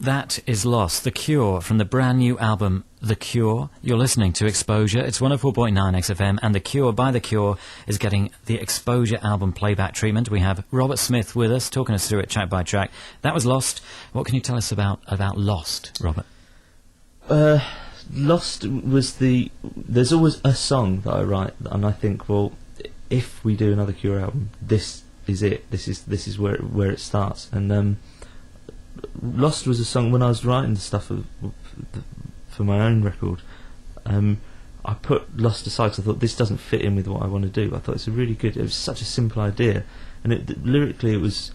That is Lost, The Cure, from the brand new album The Cure. You're listening to Exposure. It's 104.9 XFM, and The Cure by The Cure is getting the Exposure album playback treatment. We have Robert Smith with us, talking us through it track by track. That was Lost. What can you tell us about Lost, Robert? Lost was there's always a song that I write, and I think, well, if we do another Cure album, this is it. This is where it starts. And Lost was a song when I was writing the stuff for my own record. I put Lost aside because I thought this doesn't fit in with what I want to do. I thought it was such a simple idea, and lyrically it was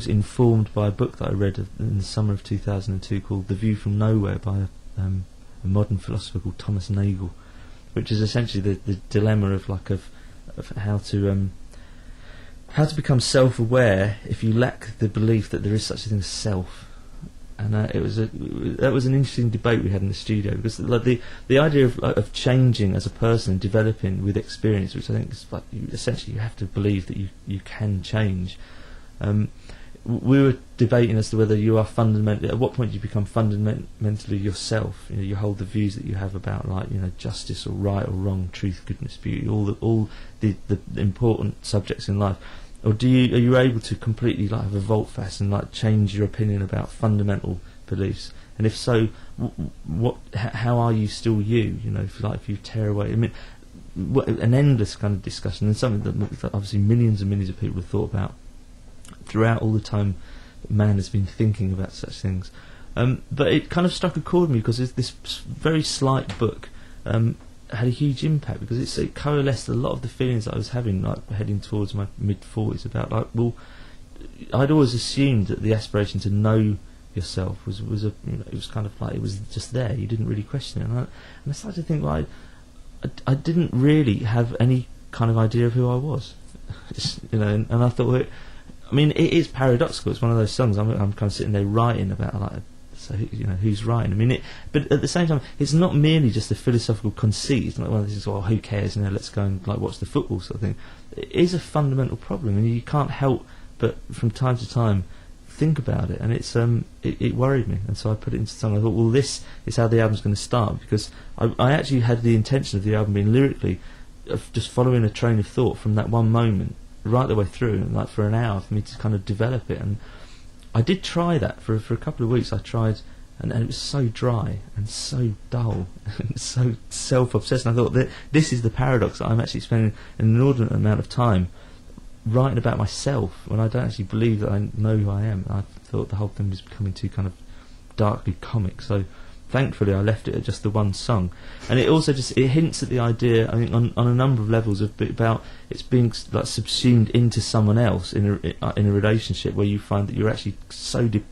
informed by a book that I read in the summer of 2002 called The View from Nowhere by a modern philosopher called Thomas Nagel, which is essentially the dilemma of how to become self-aware if you lack the belief that there is such a thing as self. And that was an interesting debate we had in the studio, because the idea of changing as a person and developing with experience, which I think is essentially you have to believe that you can change. We were debating as to whether you are fundamentally, at what point do you become fundamentally yourself. You hold the views that you have about justice or right or wrong, truth, goodness, beauty, all the important subjects in life. Or are you able to completely have a volte-face and change your opinion about fundamental beliefs? And if so, how are you still you? If you tear away, an endless kind of discussion, and something that obviously millions and millions of people have thought about throughout all the time that man has been thinking about such things. But it kind of struck a chord with me because this very slight book had a huge impact, because it coalesced a lot of the feelings that I was having, heading towards my mid-40s, about I'd always assumed that the aspiration to know yourself was it was kind of it was just there. You didn't really question it, and I started to think I didn't really have any kind of idea of who I was, and I thought, it is paradoxical. It's one of those songs I'm kind of sitting there writing about so who's writing? But at the same time, it's not merely just a philosophical conceit. It's not one of these, who cares? Let's go and watch the football sort of thing. It is a fundamental problem, and you can't help but from time to time think about it. And it worried me, and so I put it into song. I thought, well, this is how the album's going to start, because I actually had the intention of the album being lyrically of just following a train of thought from that one moment right the way through, and for an hour for me to kind of develop it. And I did try that for a couple of weeks. I tried, and it was so dry and so dull and so self-obsessed. And I thought that this is the paradox, that I'm actually spending an inordinate amount of time writing about myself when I don't actually believe that I know who I am. I thought the whole thing was becoming too kind of darkly comic. So thankfully I left it at just the one song. And it also it hints at the idea, I think, on a number of levels, about it's being subsumed into someone else in a relationship, where you find that you're actually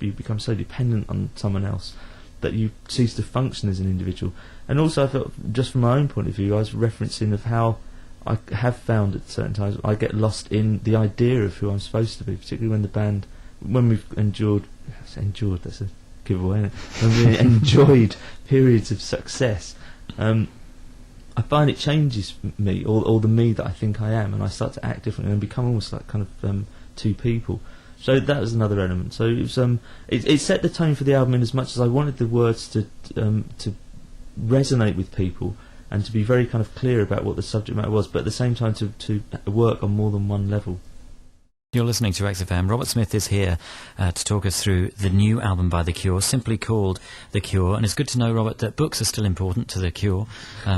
you become so dependent on someone else that you cease to function as an individual. And also I felt, just from my own point of view, I was referencing of how I have found at certain times I get lost in the idea of who I'm supposed to be, particularly when we've endured, that's a giveaway, isn't it? When we enjoyed periods of success, I find it changes me, or the me that I think I am, and I start to act differently and become almost two people. So that was another element. So it was it set the tone for the album, in as much as I wanted the words to resonate with people and to be very kind of clear about what the subject matter was, but at the same time to work on more than one level. You're listening to XFM. Robert Smith is here to talk us through the new album by The Cure, simply called The Cure. And it's good to know, Robert, that books are still important to The Cure,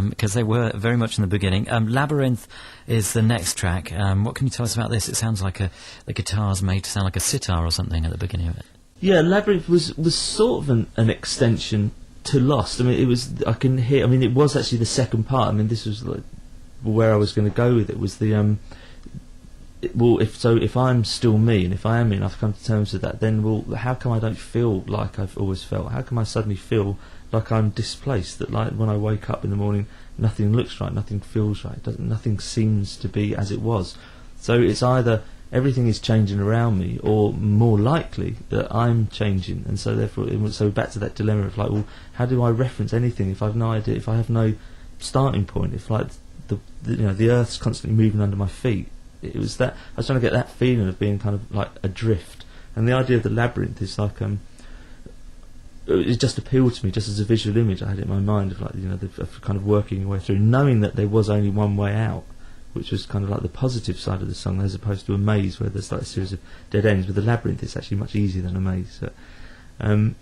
because they were very much in the beginning. Labyrinth is the next track. What can you tell us about this? It sounds like the guitar's made to sound like a sitar or something at the beginning of it. Yeah, Labyrinth was sort of an extension to Lost. It was actually the second part. This was where I was going to go with it, was the... if I'm still me, and if I am me, and I've come to terms with that, then how come I don't feel like I've always felt? How come I suddenly feel like I'm displaced? That when I wake up in the morning, nothing looks right, nothing feels right, nothing seems to be as it was. So it's either everything is changing around me, or more likely that I'm changing. And so therefore, back to that dilemma of how do I reference anything if I've no idea, if I have no starting point, if the earth's constantly moving under my feet? It was that I was trying to get that feeling of being kind of adrift, and the idea of the labyrinth is it just appealed to me just as a visual image. I had it in my mind of, like, you know, of kind of working your way through, knowing that there was only one way out, which was kind of like the positive side of the song, as opposed to a maze where there's like a series of dead ends. With the Labyrinth, it's actually much easier than a maze. So,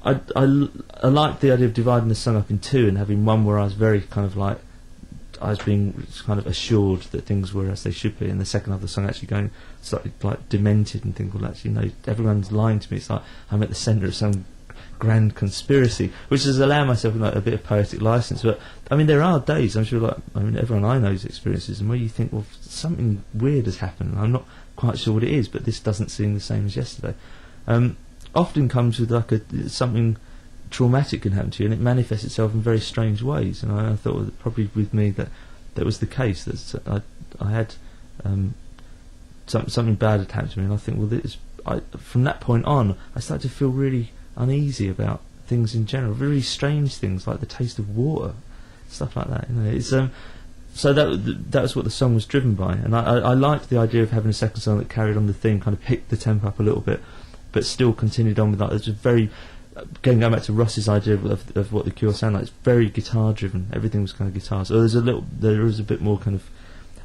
I liked the idea of dividing the song up in two and having one where I was very kind of like, I was being kind of assured that things were as they should be, and the second half of the song actually going slightly like demented and thinking, well, actually, no, everyone's lying to me. It's like I'm at the centre of some grand conspiracy, which is allowing myself like a bit of poetic license. But I mean, there are days, I'm sure, like, I mean, everyone I know's experiences, and where you think, well, something weird has happened, and I'm not quite sure what it is, but this doesn't seem the same as yesterday. Often comes with like something traumatic can happen to you, and it manifests itself in very strange ways. And I thought that probably with me that was the case. That I had something bad had happened to me, and I think, well, from that point on, I started to feel really uneasy about things in general, really strange things like the taste of water, stuff like that. You know, it's so that was what the song was driven by, and I liked the idea of having a second song that carried on the theme, kind of picked the tempo up a little bit, but still continued on with that. It's just very going back to Ross's idea of what the Cure sound like. It's very guitar driven. Everything was kind of guitar. So there is a bit more kind of.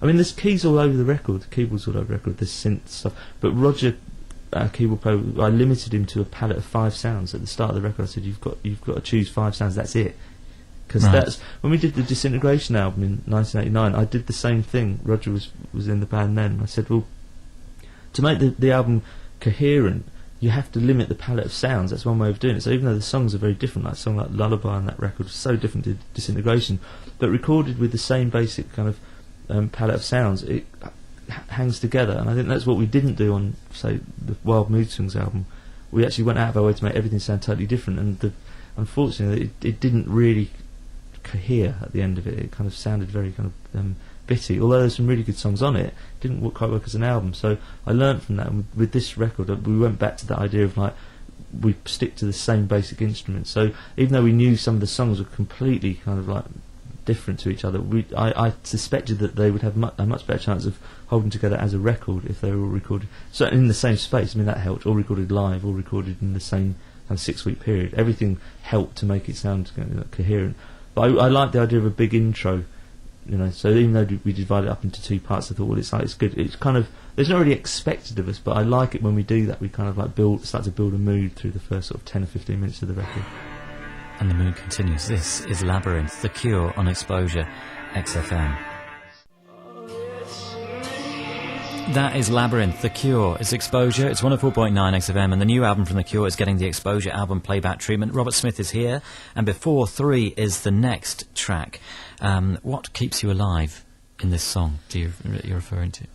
I mean, there's keys all over the record, keyboards all over the record. There's synth stuff, but Roger, keyboard player, I limited him to a palette of 5 sounds at the start of the record. I said, you've got to choose 5 sounds. That's it. Because that's when we did the Disintegration album in 1989. I did the same thing. Roger was in the band then. I said, well, to make the album coherent, you have to limit the palette of sounds. That's one way of doing it. So even though the songs are very different, like a song like Lullaby on that record was so different to Disintegration, but recorded with the same basic kind of palette of sounds, it hangs together. And I think that's what we didn't do on, say, the Wild Mood Swings album. We actually went out of our way to make everything sound totally different, and unfortunately it didn't really cohere at the end of it. It kind of sounded very kind of bitty, although there's some really good songs on it. It didn't quite work as an album. So I learned from that, and with this record we went back to that idea of like, we stick to the same basic instruments. So even though we knew some of the songs were completely kind of like different to each other, I suspected that they would have a much better chance of holding together as a record if they were all recorded in the same space. I mean, that helped. All recorded live, all recorded in the same kind of 6-week period. Everything helped to make it sound coherent. But I like the idea of a big intro, you know. So even though we divide it up into 2 parts, I thought, well, it's good. It's kind of, it's not really expected of us, but I like it when we do that. We kind of like start to build a mood through the first sort of 10 or 15 minutes of the record. And the mood continues. This is Labyrinth, The Cure on X-Posure, XFM. That is Labyrinth, The Cure. It's X-Posure, it's 104.9 XFM, and the new album from The Cure is getting the X-Posure album playback treatment. Robert Smith is here, and before 3 is the next track. What keeps you alive in this song you're referring to?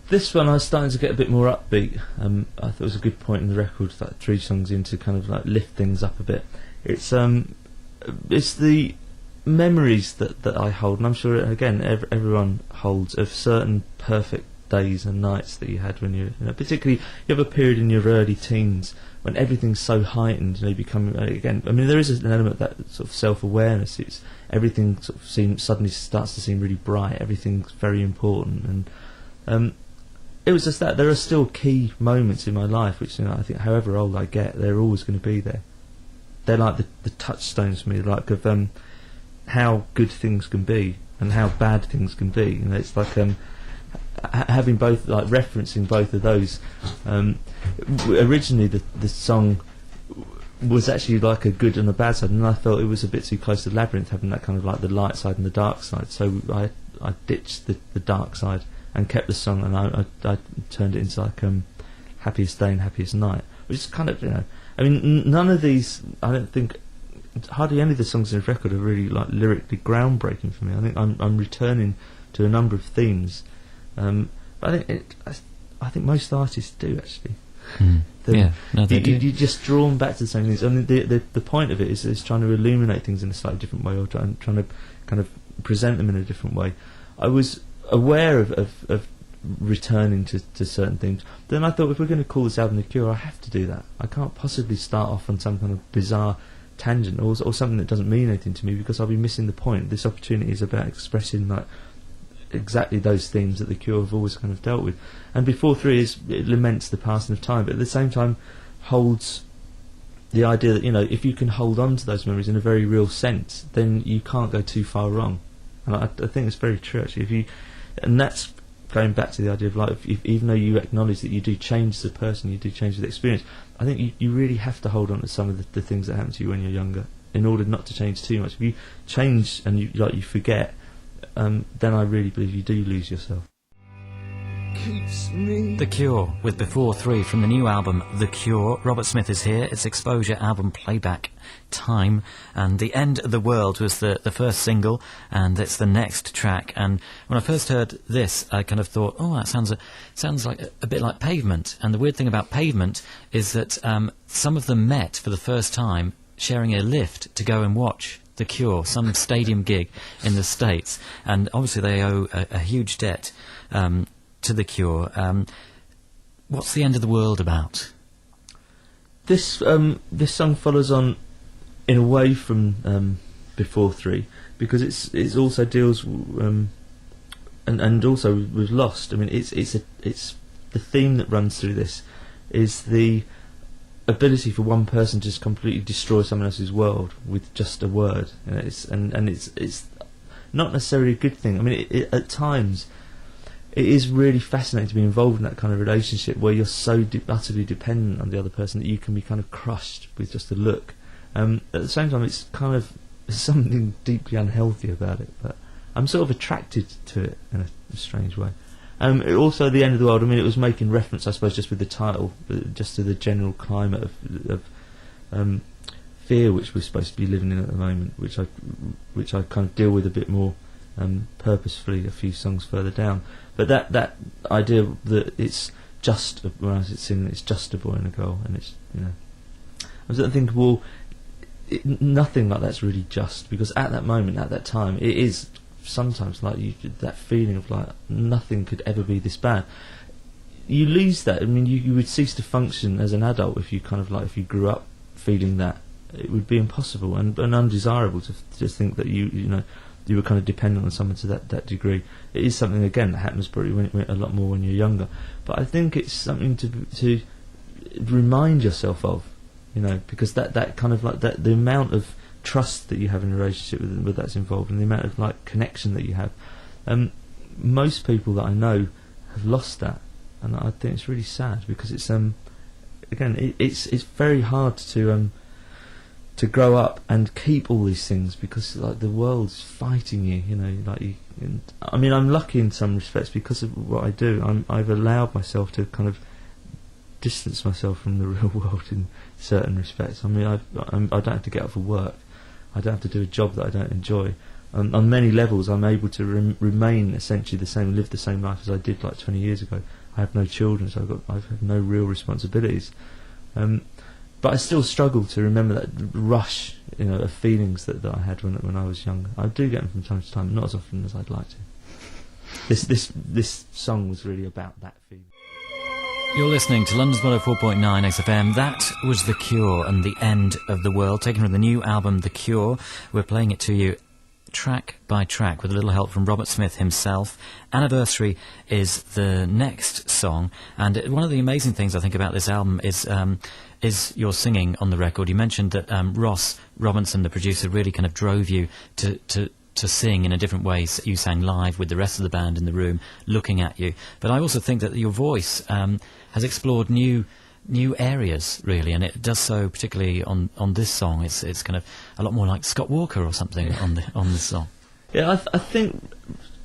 This one I was starting to get a bit more upbeat. I thought it was a good point in the record, like 3 songs in, to kind of like lift things up a bit. It's the memories that I hold, and I'm sure again everyone holds, of certain perfect days and nights that you had when you know, particularly you have a period in your early teens when everything's so heightened, and you become again. I mean, there is an element of that sort of self-awareness. It's everything sort of suddenly starts to seem really bright. Everything's very important, and it was just that there are still key moments in my life which, you know, I think however old I get, they're always going to be there. They're like the touchstones for me, like of how good things can be and how bad things can be. You know, it's like having both, like referencing both of those. Originally the song was actually like a good and a bad side, and I felt it was a bit too close to Labyrinth, having that kind of like the light side and the dark side. So I ditched the dark side and kept the song, and I turned it into like Happiest Day and Happiest Night, which is kind of, you know, I mean, none of these, I don't think, hardly any of the songs in the record are really like lyrically groundbreaking for me. I think I'm returning to a number of themes, but I think most artists do actually. You're just drawn back to the same things. I mean, the point of it is trying to illuminate things in a slightly different way, or trying to kind of present them in a different way. I was aware of returning to certain themes. Then I thought, if we're going to call this album The Cure, I have to do that. I can't possibly start off on some kind of bizarre tangent or something that doesn't mean anything to me, because I'll be missing the point. This opportunity is about expressing like exactly those themes that The Cure have always kind of dealt with. And before 3 it laments the passing of time, but at the same time holds the idea that, you know, if you can hold on to those memories in a very real sense, then you can't go too far wrong. And I think it's very true, actually. And that's going back to the idea of, like, even though you acknowledge that you do change as a person, you do change the experience, I think you really have to hold on to some of the things that happen to you when you're younger in order not to change too much. If you change and you forget, then I really believe you do lose yourself. The Cure with Before 3 from the new album The Cure. Robert Smith is here. It's X-Posure album playback time, and The End of the World was the first single, and it's the next track. And when I first heard this, I kind of thought, oh, that sounds like a bit like Pavement. And the weird thing about Pavement is that some of them met for the first time sharing a lift to go and watch The Cure, some stadium gig in the States, and obviously they owe a huge debt to The Cure. What's The End of the World about? This song follows on in a way from Before 3, because it's also deals and also with Lost. I mean, it's the theme that runs through this is the ability for one person to just completely destroy someone else's world with just a word. And it's not necessarily a good thing. I mean, at times it is really fascinating to be involved in that kind of relationship where you're so utterly dependent on the other person that you can be kind of crushed with just a look. At the same time, it's kind of something deeply unhealthy about it, but I'm sort of attracted to it in a strange way. Also, The End of the World, I mean, it was making reference, I suppose, just with the title, just to the general climate of fear which we're supposed to be living in at the moment, which I kind of deal with a bit more purposefully a few songs further down. But that idea that it's just, when I was singing, it's just a boy and a girl, and it's, you know, I was thinking, well, nothing like that's really just, because at that moment, at that time, it is sometimes like that feeling of like nothing could ever be this bad. You lose that. I mean, you would cease to function as an adult if you kind of like, if you grew up feeling that. It would be impossible and undesirable to think that you know you were kind of dependent on someone to that degree. It is something, again, that happens probably a lot more when you're younger. But I think it's something to remind yourself of, you know, because that kind of like that, the amount of trust that you have in a relationship with that's involved, and the amount of like connection that you have. Most people that I know have lost that, and I think it's really sad, because it's again it's very hard to grow up and keep all these things, because like the world's fighting you, you know, like I mean, I'm lucky in some respects because of what I do. I've allowed myself to kind of distance myself from the real world in certain respects. I mean, I don't have to get up for work. I don't have to do a job that I don't enjoy. On many levels, I'm able to remain essentially the same, live the same life as I did like 20 years ago. I have no children, so I have no real responsibilities. But I still struggle to remember that rush, you know, of feelings that I had when I was younger. I do get them from time to time, not as often as I'd like to. This song was really about that feeling. You're listening to London's 104.9 XFM. That was The Cure and The End of the World, taken from the new album The Cure. We're playing it to you track by track with a little help from Robert Smith himself. Anniversary is the next song, and one of the amazing things I think about this album is your singing on the record. You mentioned that Ross Robinson, the producer, really kind of drove you to sing in a different way. You sang live with the rest of the band in the room looking at you. But I also think that your voice has explored new areas, really, and it does so particularly on this song. It's kind of a lot more like Scott Walker or something on this song. Yeah, I think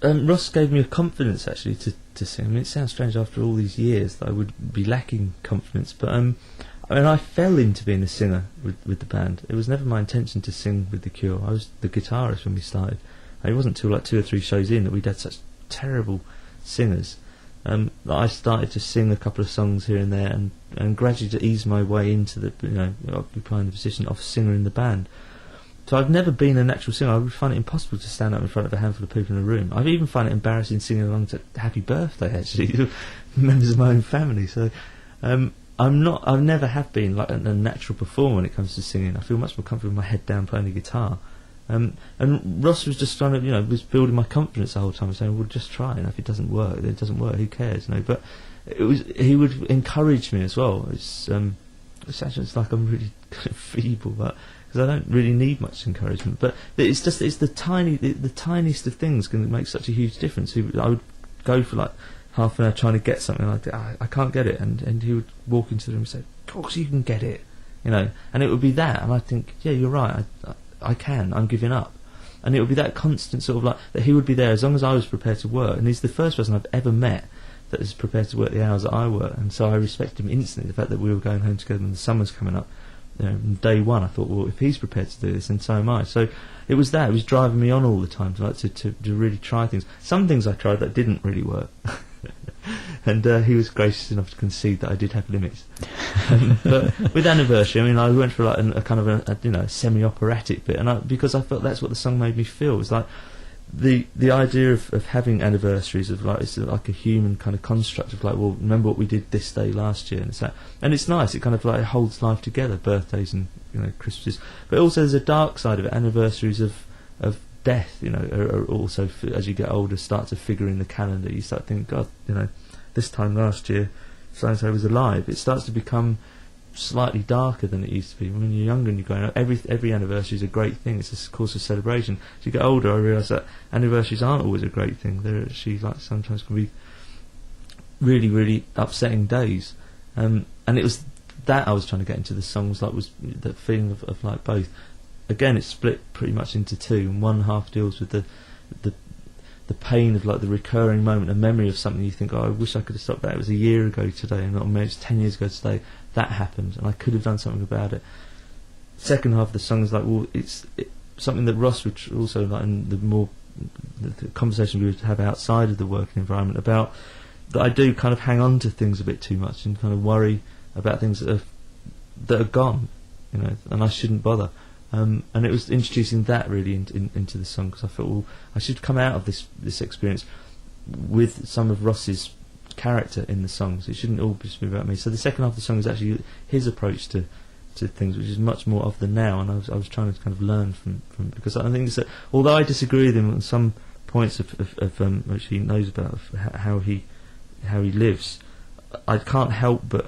Ross gave me a confidence actually to sing. I mean, it sounds strange after all these years that I would be lacking confidence, but I mean, I fell into being a singer with the band. It was never my intention to sing with The Cure. I was the guitarist when we started. And it wasn't until like 2 or 3 shows in that we'd had such terrible singers that I started to sing a couple of songs here and there, and gradually to ease my way into the, you know, occupying the position of singer in the band. So I've never been a natural singer. I would find it impossible to stand up in front of a handful of people in a room. I've even found it embarrassing singing along to Happy Birthday, actually, members of my own family. So I've never have been like a natural performer when it comes to singing. I feel much more comfortable with my head down playing the guitar. And Ross was just trying to, you know, was building my confidence the whole time, saying, well, just try, and if it doesn't work, then it doesn't work, who cares, you know. But he would encourage me as well. It's it's like I'm really kind of feeble, but because I don't really need much encouragement. But it's the tiniest of things can make such a huge difference. I would go for like half an hour trying to get something, like I can't get it, and he would walk into the room and say, "Of course you can get it," you know, and it would be that, and I think, yeah, you're right, I can, I'm giving up. And it would be that constant sort of like, that he would be there as long as I was prepared to work, and he's the first person I've ever met that is prepared to work the hours that I work, and so I respected him instantly, the fact that we were going home together and the summer's coming up. You know, from day one I thought, well, if he's prepared to do this, then so am I. So it was driving me on all the time to really try things. Some things I tried that didn't really work. And he was gracious enough to concede that I did have limits. But with Anniversary, I mean, I went for like a kind of a semi-operatic bit, and because I felt that's what the song made me feel. It was like the idea of having anniversaries, of like, it's like a human kind of construct of like, well, remember what we did this day last year, and it's nice. It kind of like holds life together, birthdays and, you know, Christmases. But also there's a dark side of it. Anniversaries of death, you know, are also, as you get older, start to figure in the calendar. You start thinking, God, you know, this time last year so-and-so was alive. It starts to become slightly darker than it used to be. When you're younger and you're growing up, every anniversary is a great thing. It's a cause of celebration. As you get older, I realise that anniversaries aren't always a great thing. They're actually, like, sometimes can be really, really upsetting days. And it was that I was trying to get into the songs, like, was that feeling of like both. Again, it's split pretty much into two, and one half deals with the pain of like the recurring moment, a memory of something you think, oh, I wish I could have stopped that. It was a year ago today, and not maybe it's 10 years ago today. That happened, and I could have done something about it. Second half of the song is like, well, it's something that Ross would also like, in the conversation we would have outside of the working environment about, that I do kind of hang on to things a bit too much and kind of worry about things that are gone, you know, and I shouldn't bother. And it was introducing that really into the song, because I thought, well, I should come out of this experience with some of Ross's character in the songs. It shouldn't all just be about me. So the second half of the song is actually his approach to things, which is much more of the now, and I was trying to kind of learn from because I think that although I disagree with him on some points of which he knows about, of how he lives, I can't help but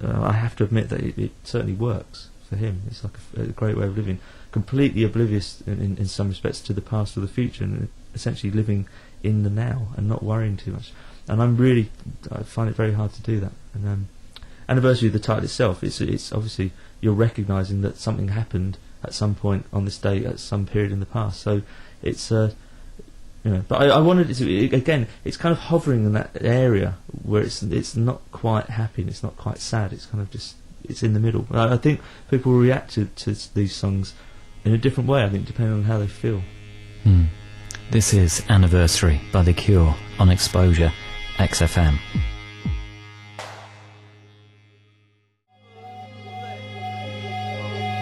I have to admit that it certainly works for him. It's like a great way of living, completely oblivious in some respects to the past or the future, and essentially living in the now and not worrying too much. And I find it very hard to do that. And Anniversary, the title itself, it's obviously you're recognising that something happened at some point on this day at some period in the past. So it's you know, but I wanted it to, again, it's kind of hovering in that area where it's not quite happy and it's not quite sad. It's kind of just, it's in the middle. I think people react to these songs in a different way, I think, depending on how they feel. This is Anniversary by The Cure on X-Posure, XFM.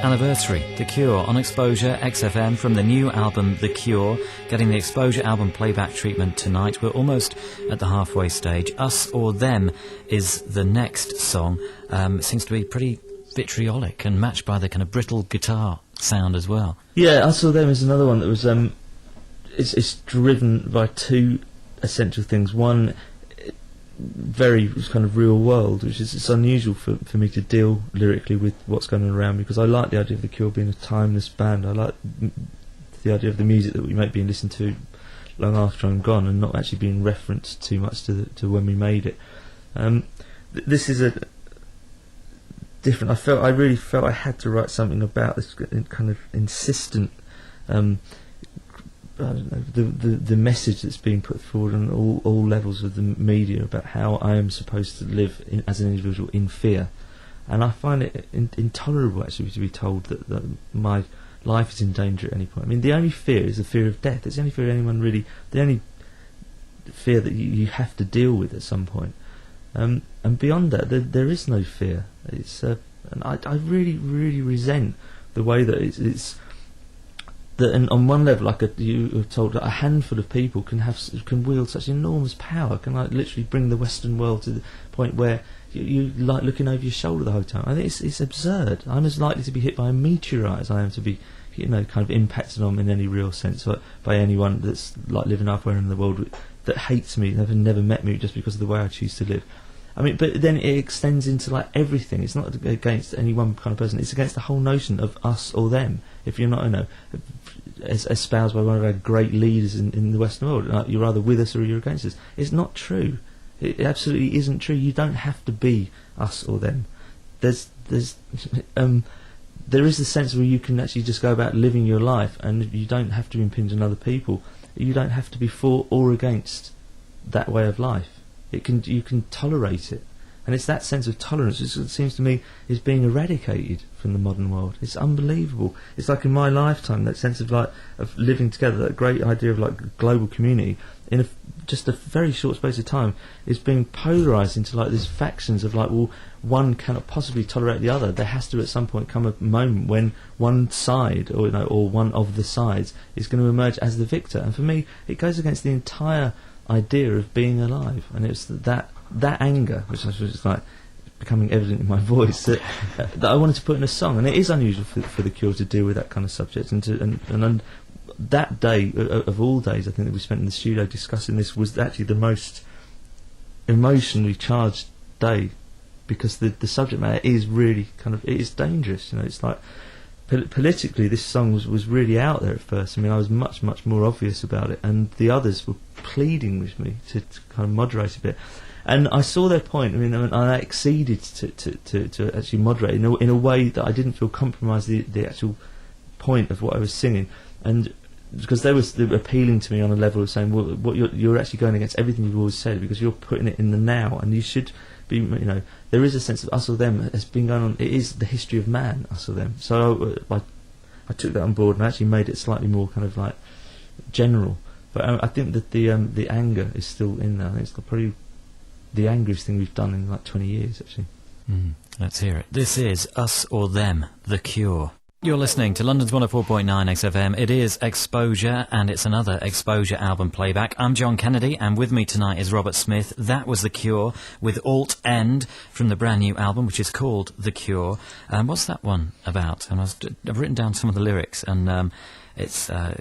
Anniversary, The Cure on X-Posure, XFM, from the new album The Cure, getting the X-Posure album playback treatment tonight. We're almost at the halfway stage. Us or Them is the next song. It seems to be pretty vitriolic and matched by the kind of brittle guitar sound as well. Yeah, Us or Them is another one that was it's driven by two essential things. One, very kind of real world, which is, it's unusual for me to deal lyrically with what's going on around me, because I like the idea of The Cure being a timeless band. I like the idea of the music that we make being listened to long after I'm gone and not actually being referenced too much to when we made it. This is a different. I really felt I had to write something about this kind of insistent I don't know, the message that's being put forward on all levels of the media about how I am supposed to live as an individual in fear. And I find it intolerable actually to be told that my life is in danger at any point. I mean, the only fear is the fear of death. It's the only fear anyone really, the only fear that you have to deal with at some point. And beyond that, there is no fear. It's and I really, really resent the way that it's that, and on one level, like you were told, that a handful of people can wield such enormous power, can like literally bring the Western world to the point where you like looking over your shoulder the whole time. I think it's absurd. I'm as likely to be hit by a meteorite as I am to be, you know, kind of impacted on in any real sense by anyone that's like living elsewhere in the world that hates me, never met me just because of the way I choose to live. I mean, but then it extends into like everything. It's not against any one kind of person. It's against the whole notion of us or them. If you're not, as espoused by one of our great leaders in the Western world, like, you're either with us or you're against us. It's not true. It absolutely isn't true. You don't have to be us or them. There is the sense where you can actually just go about living your life, and you don't have to impinge on other people. You don't have to be for or against that way of life. You can tolerate it, and it's that sense of tolerance which, it seems to me, is being eradicated from the modern world. It's unbelievable. It's like in my lifetime, that sense of living together, that great idea of like global community, in just a very short space of time, is being polarised into like these factions of like, well, one cannot possibly tolerate the other. There has to at some point come a moment when one side, or one of the sides, is going to emerge as the victor. And for me, it goes against the entire idea of being alive, and it's that anger, which was just like becoming evident in my voice, that I wanted to put in a song. And it is unusual for the Cure to deal with that kind of subject, and that day of all days, I think, that we spent in the studio discussing this, was actually the most emotionally charged day, because the subject matter is really it is dangerous. It's like politically, this song was really out there at first. I mean, I was much more obvious about it, and the others were pleading with me to kind of moderate a bit. And I saw their point. I mean, I acceded to actually moderate in a way that I didn't feel compromised the actual point of what I was singing, and because they were appealing to me on a level of saying, well, what you're actually going against everything you've always said, because you're putting it in the now, and you should be, there is a sense of us or them has been going on. It is the history of man, us or them. So I took that on board and actually made it slightly more kind of like general. But I think that the anger is still in there. I think it's probably the angriest thing we've done in like 20 years, actually. Let's hear it. This is Us or Them, The Cure. You're listening to London's 104.9 XFM. It is X-Posure, and it's another X-Posure album playback. I'm John Kennedy, and with me tonight is Robert Smith. That was The Cure with Alt.end from the brand new album, which is called The Cure. What's that one about? And I've written down some of the lyrics, and it's I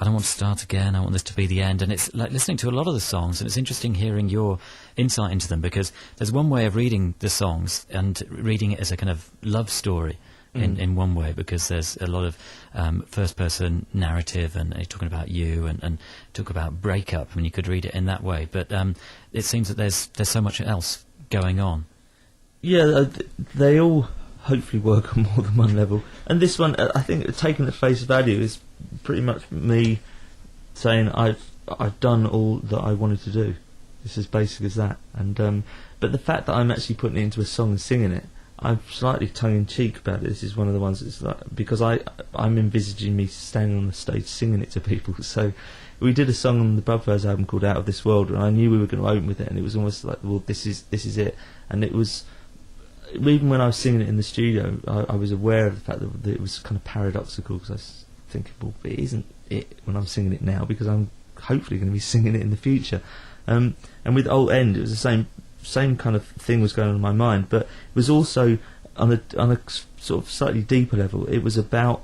don't want to start again, I want this to be the end. And it's like listening to a lot of the songs, and it's interesting hearing your insight into them, because there's one way of reading the songs and reading it as a kind of love story. In one way, because there's a lot of first-person narrative, and talking about you, and talk about breakup. I mean, you could read it in that way, but it seems that there's so much else going on. Yeah, they all hopefully work on more than one level. And this one, I think, taken at face value, is pretty much me saying I've done all that I wanted to do. It's as basic as that. And but the fact that I'm actually putting it into a song and singing it, I'm slightly tongue-in-cheek about it. This is one of the ones that's like, because I'm envisaging me standing on the stage singing it to people. So we did a song on the Brother's album called Out of This World, and I knew we were going to open with it, and it was almost like, well, this is it. And it was, even when I was singing it in the studio, I was aware of the fact that it was kind of paradoxical, because I was thinking, well, it isn't it when I'm singing it now, because I'm hopefully going to be singing it in the future. And with Alt.end, it was the same kind of thing was going on in my mind, but it was also on a sort of slightly deeper level. It was about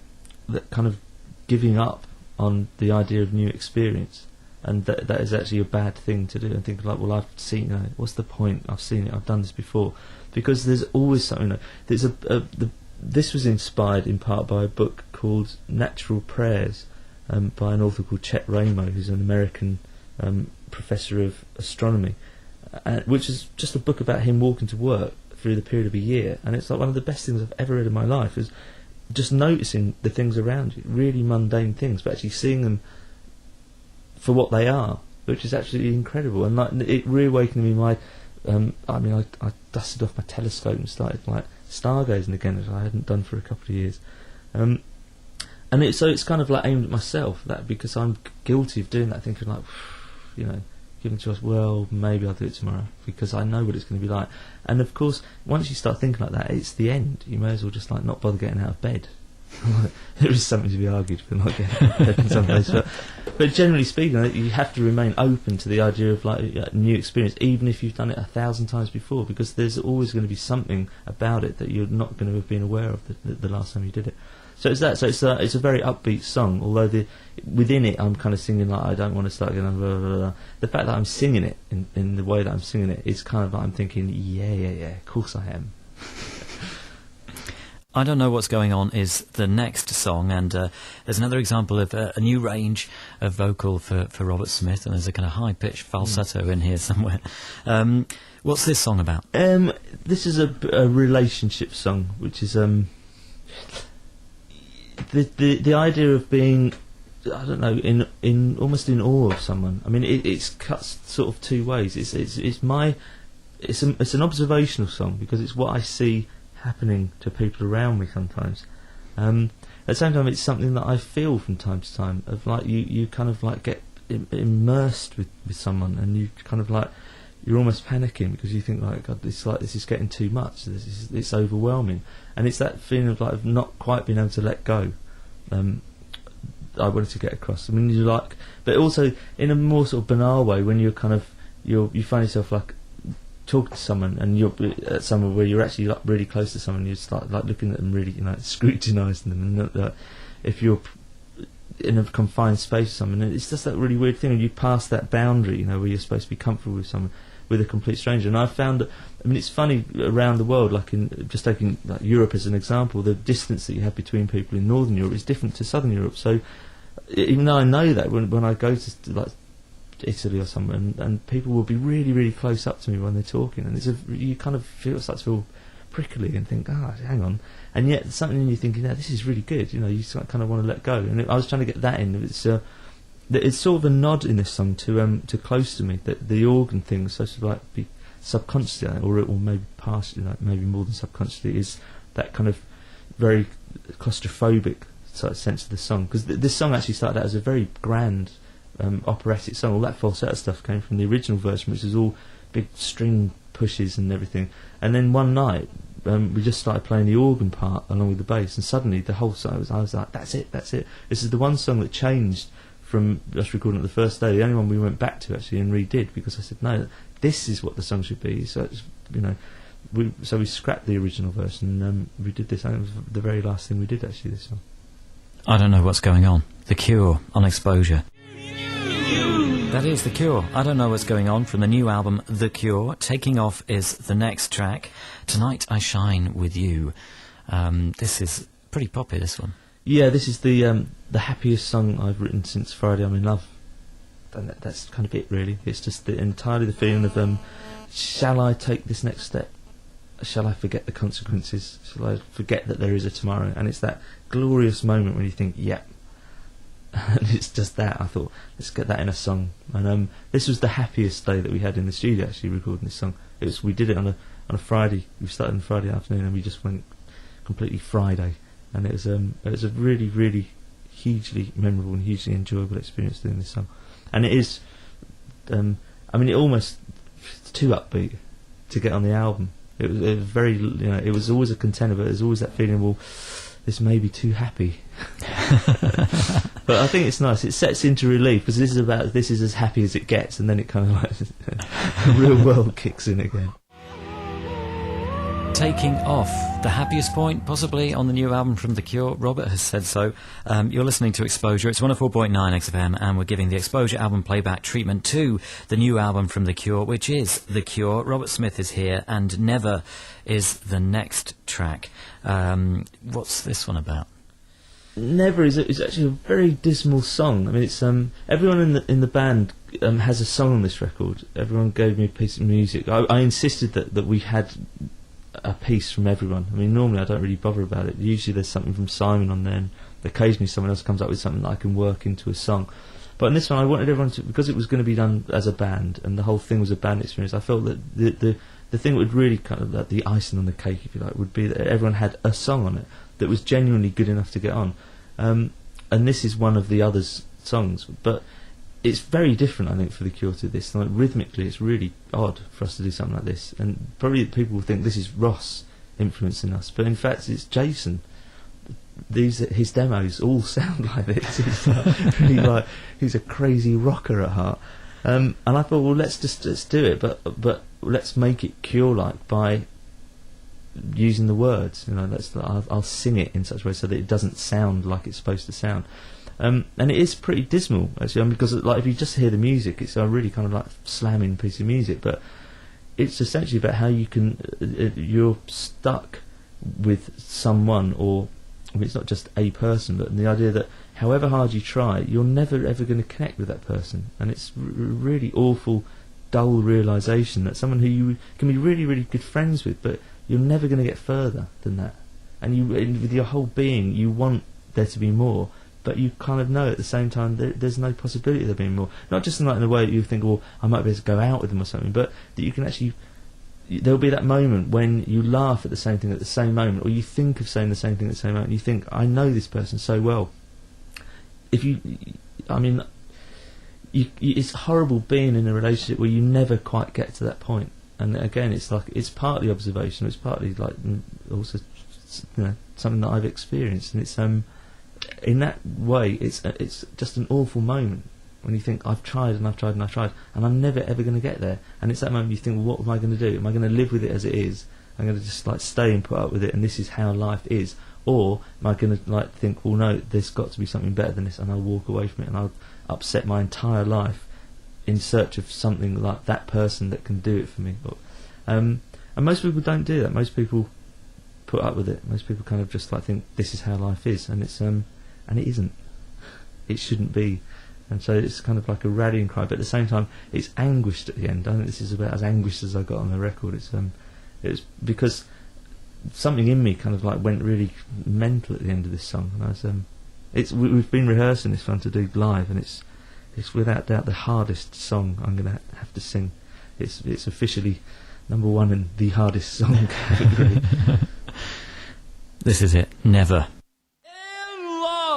that kind of giving up on the idea of new experience, and that is actually a bad thing to do, and think like, well, I've seen it, what's the point, I've seen it, I've done this before, because there's always something. This was inspired in part by a book called Natural Prayers, by an author called Chet Ramo, who's an American professor of astronomy, which is just a book about him walking to work through the period of a year. And it's like one of the best things I've ever read in my life, is just noticing the things around you, really mundane things, but actually seeing them for what they are, which is absolutely incredible. And like, it reawakened me I dusted off my telescope and started like stargazing again, as I hadn't done for a couple of years. And it's kind of like aimed at myself, that, because I'm guilty of doing that, thinking like, giving to us, well, maybe I'll do it tomorrow, because I know what it's going to be like. And of course, once you start thinking like that, it's the end. You may as well just like not bother getting out of bed. There is something to be argued for not getting out of bed in some days, but generally speaking, you have to remain open to the idea of like a new experience, even if you've done it 1,000 times before, because there's always going to be something about it that you're not going to have been aware of the last time you did it. So it's that. So it's a very upbeat song. Although within it, I'm kind of singing like I don't want to start again. Blah, blah, blah. The fact that I'm singing it in the way that I'm singing it is kind of like I'm thinking, yeah, of course I am. I Don't Know What's Going On is the next song, and there's another example of a new range of vocal for Robert Smith, and there's a kind of high-pitched falsetto in here somewhere. What's this song about? This is a relationship song, which is the idea of being, I don't know, in almost in awe of someone. I mean, it's cut sort of two ways. It's an observational song because it's what I see happening to people around me sometimes. At the same time, it's something that I feel from time to time. Of like you kind of like get immersed with someone, and you kind of like you're almost panicking because you think like, God, this is getting too much. It's overwhelming, and it's that feeling of like not quite being able to let go. I wanted to get across. I mean, you like, but also in a more sort of banal way when you find yourself like talking to someone and you're at somewhere where you're actually like really close to someone, you start like looking at them really, scrutinising them, and not, if you're in a confined space with someone, it's just that really weird thing, and you pass that boundary, where you're supposed to be comfortable with someone, with a complete stranger. And I found that, I mean, it's funny around the world, like just taking like Europe as an example, the distance that you have between people in Northern Europe is different to Southern Europe. So even though I know that when I go to like Italy or somewhere, and people will be really, really close up to me when they're talking, and you kind of start to feel prickly and think, hang on, and yet something in you thinking, this is really good, you kind of want to let go. And I was trying to get that in. It's sort of a nod in this song to Close to Me, that the organ thing is supposed to like be subconsciously, or maybe partially, like maybe more than subconsciously, is that kind of very claustrophobic sort of sense of the song, because this song actually started out as a very grand operatic song. All that falsetto stuff came from the original version, which is all big string pushes and everything. And then one night we just started playing the organ part along with the bass, and suddenly the whole song I was like, that's it. This is the one song that changed from us recording it the first day. The only one we went back to actually and redid, because I said, no, this is what the song should be. So it's, we scrapped the original version and we did this. I think it was the very last thing we did actually, this song. I Don't Know What's Going On. The Cure on X-Posure. That is The Cure. I Don't Know What's Going On from the new album The Cure. Taking Off is the next track. Tonight I Shine With You. This is pretty poppy, this one. Yeah, this is the happiest song I've written since Friday I'm in Love. And that's kind of it, really. It's just entirely the feeling of shall I take this next step? Shall I forget the consequences? Shall I forget that there is a tomorrow? And it's that glorious moment when you think, yep. And it's just that. I thought, let's get that in a song. And this was the happiest day that we had in the studio actually recording this song. We did it on a Friday. We started on Friday afternoon and we just went completely Friday. And it was a really, really hugely memorable and hugely enjoyable experience doing this song. And it is, it almost too upbeat to get on the album. It was very, it was always a contender, but there's always that feeling, well, this may be too happy. But I think it's nice. It sets into relief, because this is as happy as it gets, and then it kind of like the real world kicks in again. Taking Off, the happiest point possibly on the new album from The Cure. Robert has said so. You're listening to X-Posure. It's 104.9 XFM, and we're giving the X-Posure album playback treatment to the new album from The Cure, which is The Cure. Robert Smith is here, and Never is the next track. What's this one about? Never is actually a very dismal song. I mean, it's everyone in the band has a song on this record. Everyone gave me a piece of music. I insisted that we had a piece from everyone. I mean, normally I don't really bother about it. Usually there's something from Simon on there, and occasionally someone else comes up with something that I can work into a song. But in this one, I wanted everyone to, because it was going to be done as a band, and the whole thing was a band experience. I felt that the thing that would really kind of like the icing on the cake, if you like, would be that everyone had a song on it that was genuinely good enough to get on. And this is one of the others' songs, but it's very different, I think, for The Cure to this. Like, rhythmically, it's really odd for us to do something like this, and probably people will think this is Ross influencing us, but in fact it's Jason. His demos all sound like this. He's really like, he's a crazy rocker at heart. And I thought, well, let's do it, but let's make it Cure-like by using the words. I'll sing it in such a way so that it doesn't sound like it's supposed to sound. And it is pretty dismal actually, because like if you just hear the music, it's a really kind of like slamming piece of music, but it's essentially about how you can you're stuck with someone, or it's not just a person, but the idea that however hard you try, you're never ever going to connect with that person, and it's really awful, dull realisation that someone who you can be really, really good friends with, but you're never going to get further than that. And with your whole being, you want there to be more, but you kind of know at the same time that there's no possibility of there being more. Not just in the way that you think, well, I might be able to go out with them or something, but that you can actually... There'll be that moment when you laugh at the same thing at the same moment, or you think of saying the same thing at the same moment, and you think, I know this person so well. It's horrible being in a relationship where you never quite get to that point. And again, it's partly observation, it's partly like also something that I've experienced, and it's in that way it's just an awful moment when you think, I've tried and I've tried and I've tried, and I'm never ever going to get there. And it's that moment you think, well, what am I going to do? Am I going to live with it as it is? I'm going to just stay and put up with it, and this is how life is? Or am I going to think, well, no, there's got to be something better than this, and I'll walk away from it, and I'll upset my entire life in search of something like that person that can do it for me? And most people don't do that. Most people put up with it. Most people kind of just think this is how life is, and it's and it isn't. It shouldn't be. And so it's kind of like a rallying cry, but at the same time it's anguished at the end. I think this is about as anguished as I got on the record. It's because something in me kind of went really mental at the end of this song, and we've been rehearsing this one to do live, and it's without doubt the hardest song I'm going to have to sing. It's officially number one in the hardest song category. This is it. Never.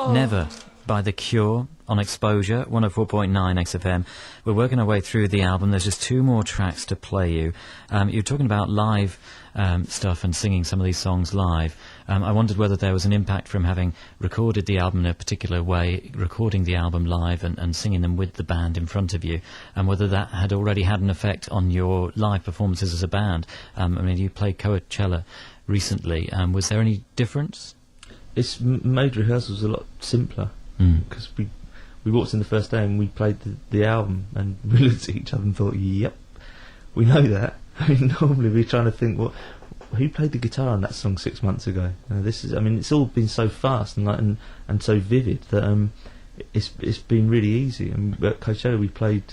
Never by The Cure on X-Posure, 104.9 XFM. We're working our way through the album. There's just two more tracks to play you. You're talking about live stuff and singing some of these songs live. I wondered whether there was an impact from having recorded the album in a particular way, recording the album live and singing them with the band in front of you, and whether that had already had an effect on your live performances as a band. You played Coachella recently. Was there any difference? It's made rehearsals a lot simpler, because we walked in the first day and we played the album, and we looked at each other and thought, yep, we know that. Normally we're trying to think, well, who played the guitar on that song 6 months ago? It's all been so fast and so vivid that it's been really easy. And at Coachella we played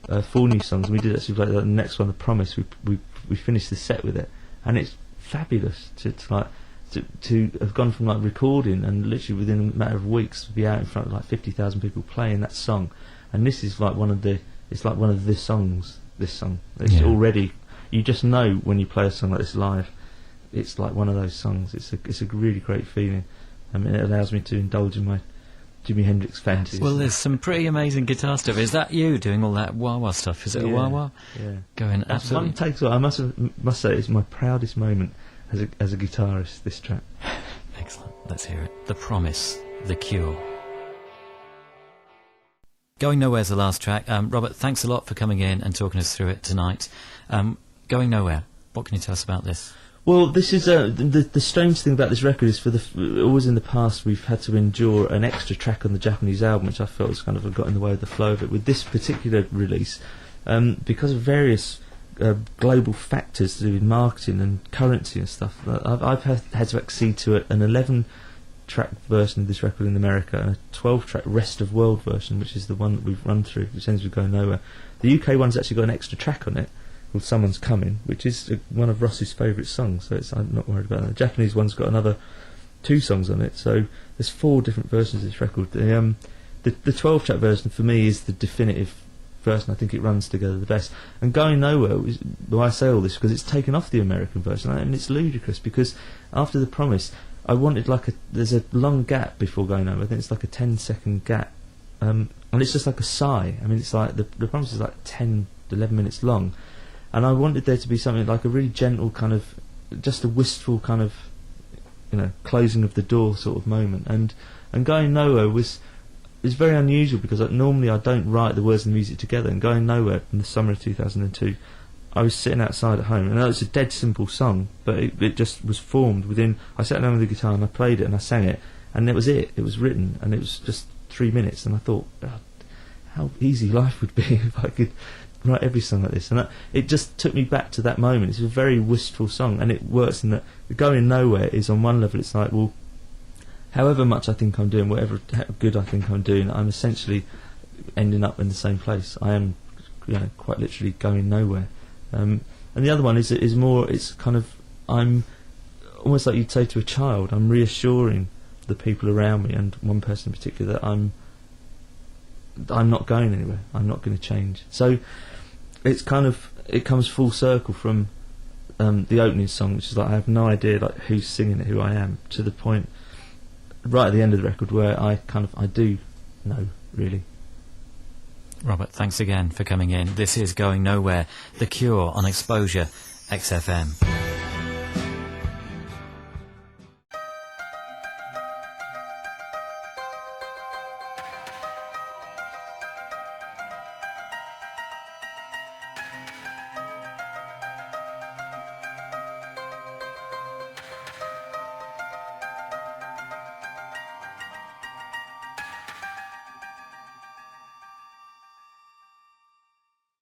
4 new songs, and we did actually play the next one, The Promise. We finished the set with it, and it's fabulous to have gone from recording and literally within a matter of weeks to be out in front of 50,000 people playing that song. And this is one of the songs. This song, it's already, you just know when you play a song like this live, it's like one of those songs. It's a really great feeling. It allows me to indulge in my Jimi Hendrix fantasies. Well, there's some pretty amazing guitar stuff. Is that you doing all that wah-wah stuff? Is it a wah-wah? Yeah. Going absolutely. One takes. I must say, it's my proudest moment as a guitarist, this track. Excellent. Let's hear it. The Promise, The Cure. Going Nowhere's the last track. Robert, thanks a lot for coming in and talking us through it tonight. Going Nowhere, what can you tell us about this? Well, this is the strange thing about this record is always in the past we've had to endure an extra track on the Japanese album, which I felt was kind of got in the way of the flow of it. With this particular release, because of various global factors to do with marketing and currency and stuff, I've had to accede to an 11-track version of this record in America and a 12-track rest of world version, which is the one that we've run through, which ends with Go Nowhere. The UK one's actually got an extra track on it called Someone's Coming, which is one of Ross's favourite songs, so I'm not worried about that. The Japanese one's got another 2 songs on it, so there's 4 different versions of this record. The 12-track version for me is the definitive version. I think it runs together the best. And Going Nowhere, why I say all this, because it's taken off the American version, and it's ludicrous, because after The Promise I wanted there's a long gap before Going Nowhere. I think it's a 10-second gap, and it's just like a sigh. It's like the Promise is 10, 11 minutes long, and I wanted there to be something like a really gentle kind of, just a wistful kind of, closing of the door sort of moment. And Going Nowhere was very unusual, because normally I don't write the words and the music together. And Going Nowhere in the summer of 2002, I was sitting outside at home, and it's a dead simple song, but it just was formed within. I sat down with the guitar and I played it and I sang it, and it was it. It was written, and it was just 3 minutes. And I thought, oh, how easy life would be if I could write every song like this. And it just took me back to that moment. It's a very wistful song, and it works in that the Going Nowhere is on one level. It's like, well, however much I think I'm doing, whatever good I think I'm doing, I'm essentially ending up in the same place. I am, quite literally going nowhere. And the other one is more. It's kind of, I'm almost like you'd say to a child. I'm reassuring the people around me, and one person in particular, that I'm not going anywhere. I'm not going to change. So it's kind of, it comes full circle from the opening song, which is like I have no idea like who's singing it, who I am, to the point right at the end of the record where I do know, really. Robert, thanks again for coming in. This is Going Nowhere, The Cure on X-Posure, XFM.